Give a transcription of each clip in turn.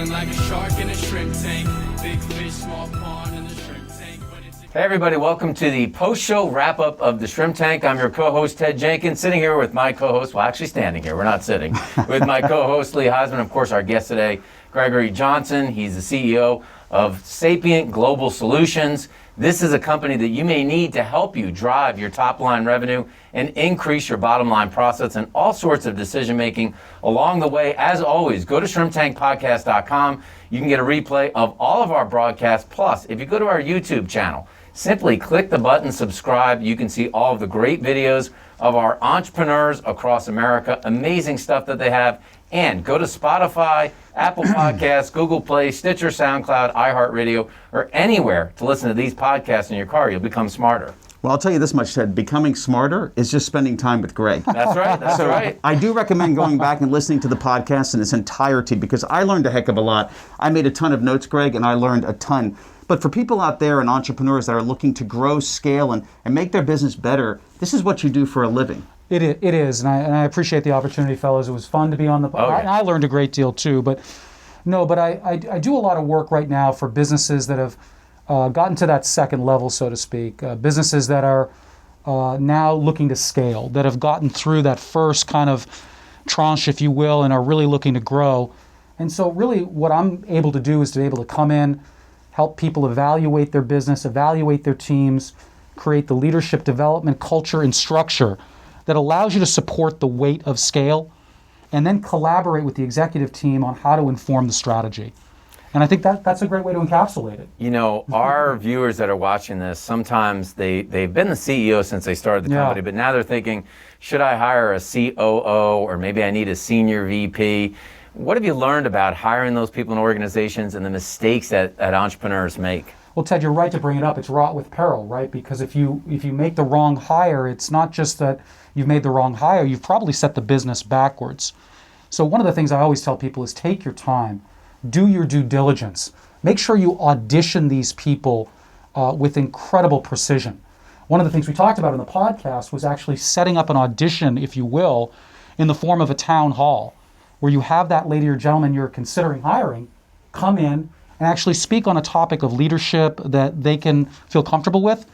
feeling like a shark in a shrimp tank. Big fish, small pond in the shrimp tank. Hey everybody, welcome to the post-show wrap-up of the Shrimp Tank. I'm your co-host Ted Jenkins, sitting here with my co-host, well actually standing here, we're not sitting, with my co-host Lee Heisman, of course our guest today, Gregory Johnson. He's the CEO of Sapient Global Solutions. This is a company that you may need to help you drive your top-line revenue and increase your bottom-line profits and all sorts of decision-making along the way. As always, go to shrimptankpodcast.com. You can get a replay of all of our broadcasts. Plus, if you go to our YouTube channel, simply click the button subscribe. You can see all of the great videos of our entrepreneurs across America. Amazing stuff that they have. And go to Spotify, Apple Podcasts, Google Play, Stitcher, SoundCloud, iHeartRadio, or anywhere to listen to these podcasts in your car. You'll become smarter. Well, I'll tell you this much, Ted. Becoming smarter is just spending time with Greg. That's right. That's right. I do recommend going back and listening to the podcast in its entirety because I learned a heck of a lot. I made a ton of notes, Greg, and I learned a ton. But for people out there and entrepreneurs that are looking to grow, scale, and make their business better, this is what you do for a living. It is, and I appreciate the opportunity, fellas. It was fun to be on the podcast. Oh, yeah. I learned a great deal too, but I do a lot of work right now for businesses that have gotten to that second level, so to speak. Businesses that are now looking to scale, that have gotten through that first kind of tranche, if you will, and are really looking to grow. And so really what I'm able to do is to be able to come in, help people evaluate their business, evaluate their teams, create the leadership development culture and structure that allows you to support the weight of scale, and then collaborate with the executive team on how to inform the strategy. And I think that's a great way to encapsulate it. You know, our viewers that are watching this, sometimes they've been the CEO since they started the company, but now they're thinking, should I hire a COO, or maybe I need a senior VP? What have you learned about hiring those people in organizations and the mistakes that entrepreneurs make? Well, Ted, you're right to bring it up. It's wrought with peril, right? Because if you make the wrong hire, it's not just that you've made the wrong hire, you've probably set the business backwards. So one of the things I always tell people is take your time, do your due diligence. Make sure you audition these people with incredible precision. One of the things we talked about in the podcast was actually setting up an audition, if you will, in the form of a town hall, where you have that lady or gentleman you're considering hiring come in and actually speak on a topic of leadership that they can feel comfortable with,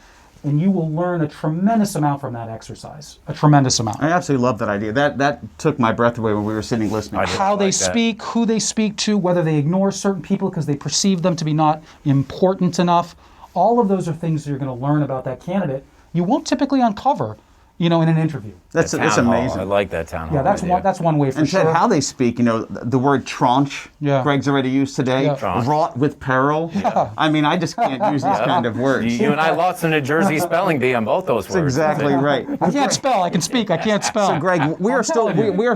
and you will learn a tremendous amount from that exercise, a tremendous amount. I absolutely love that idea. That took my breath away when we were sitting listening. How they speak, who they speak to, whether they ignore certain people because they perceive them to be not important enough. All of those are things that you're going to learn about that candidate. You won't typically uncover, in an interview. That's amazing. I like that town hall. Yeah, that's one way for sure. And Ted, how they speak, the word tranche, Greg's already used today, wrought with peril. Yeah. I mean, I just can't use these kind of words. You and I lost the New Jersey spelling bee on both those words. That's exactly right. I can't spell, I can speak, I can't spell. So Greg, we are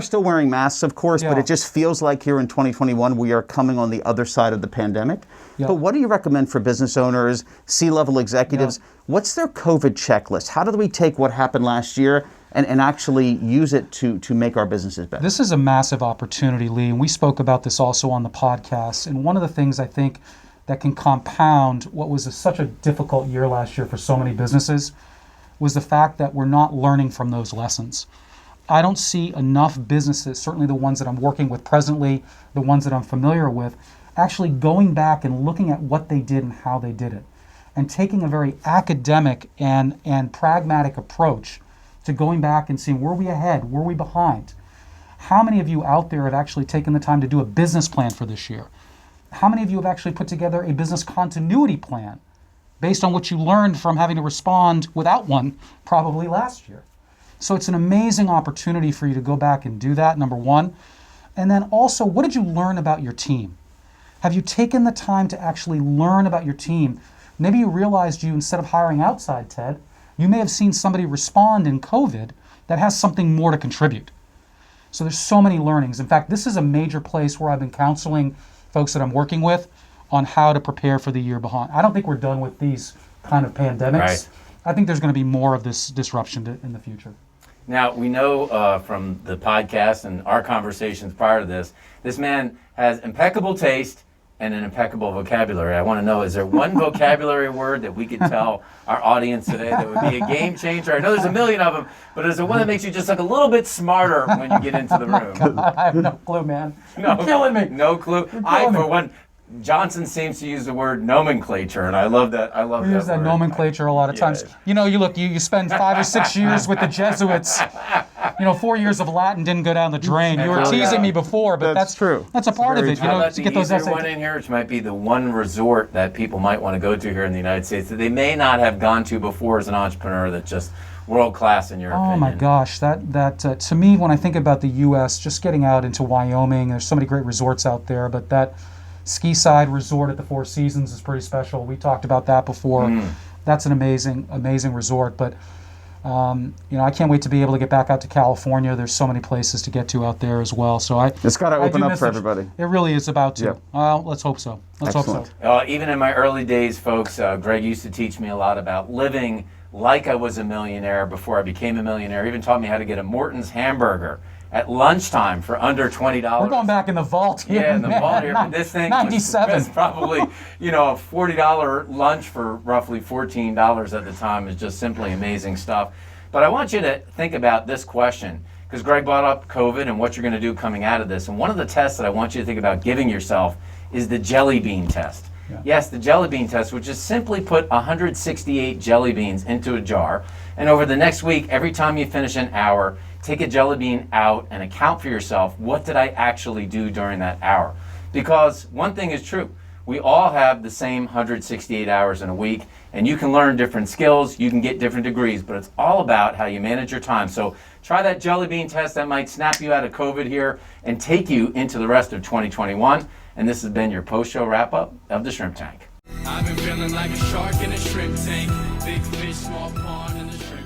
still wearing masks, of course, but it just feels like here in 2021 we are coming on the other side of the pandemic. Yeah. But what do you recommend for business owners, C-level executives? Yeah. What's their COVID checklist? How do we take what happened last year and actually use it to make our businesses better? This is a massive opportunity, Lee, and we spoke about this also on the podcast. And one of the things I think that can compound what was such a difficult year last year for so many businesses was the fact that we're not learning from those lessons. I don't see enough businesses, certainly the ones that I'm working with presently, the ones that I'm familiar with, actually going back and looking at what they did and how they did it, and taking a very academic and pragmatic approach to going back and seeing, were we ahead, were we behind? How many of you out there have actually taken the time to do a business plan for this year? How many of you have actually put together a business continuity plan based on what you learned from having to respond without one probably last year? So it's an amazing opportunity for you to go back and do that, number one. And then also, what did you learn about your team? Have you taken the time to actually learn about your team? Maybe you realized instead of hiring outside, Ted, you may have seen somebody respond in COVID that has something more to contribute. So there's so many learnings. In fact, this is a major place where I've been counseling folks that I'm working with on how to prepare for the year behind. I don't think we're done with these kind of pandemics. Right. I think there's going to be more of this disruption in the future. Now, we know from the podcast and our conversations prior to this man has impeccable taste, and an impeccable vocabulary. I want to know, is there one vocabulary word that we could tell our audience today that would be a game changer? I know there's a million of them, but is there one that makes you just look a little bit smarter when you get into the room? God, I have no clue, man. No, You're killing me. No clue. For one, Johnson seems to use the word nomenclature, and I love that. We use that word. nomenclature a lot of times. You know, you spend 5 or 6 years with the Jesuits. 4 years of Latin didn't go down the drain. You were teasing me before, but that's true. That's a part of it. How about To the get those easier one in here, which might be the one resort that people might want to go to here in the United States that they may not have gone to before as an entrepreneur, that's just world class in your opinion. Oh my gosh, that to me, when I think about the U.S., just getting out into Wyoming, there's so many great resorts out there, but that ski side resort at the Four Seasons is pretty special. We talked about that before. That's an amazing resort. But I can't wait to be able to get back out to California. There's so many places to get to out there as well. So it's got to open up for everybody. It really is about to. Yep. Well, let's hope so. Excellent. Even in my early days, folks, Greg used to teach me a lot about living like I was a millionaire before I became a millionaire. He even taught me how to get a Morton's hamburger at lunchtime for under $20. We're going back in the vault here. Yeah, in the vault here. But this thing 97. was probably, a $40 lunch for roughly $14 at the time. Is just simply amazing stuff. But I want you to think about this question, because Greg brought up COVID and what you're going to do coming out of this. And one of the tests that I want you to think about giving yourself is the jelly bean test. Yeah. Yes, the jelly bean test, which is simply put 168 jelly beans into a jar. And over the next week, every time you finish an hour, take a jelly bean out and account for yourself, what did I actually do during that hour? Because one thing is true, we all have the same 168 hours in a week, and you can learn different skills, you can get different degrees, but it's all about how you manage your time. So try that jelly bean test. That might snap you out of COVID here and take you into the rest of 2021. And this has been your post-show wrap-up of the Shrimp Tank. I've been feeling like a shark in a shrimp tank. Big fish, small pond in the shrimp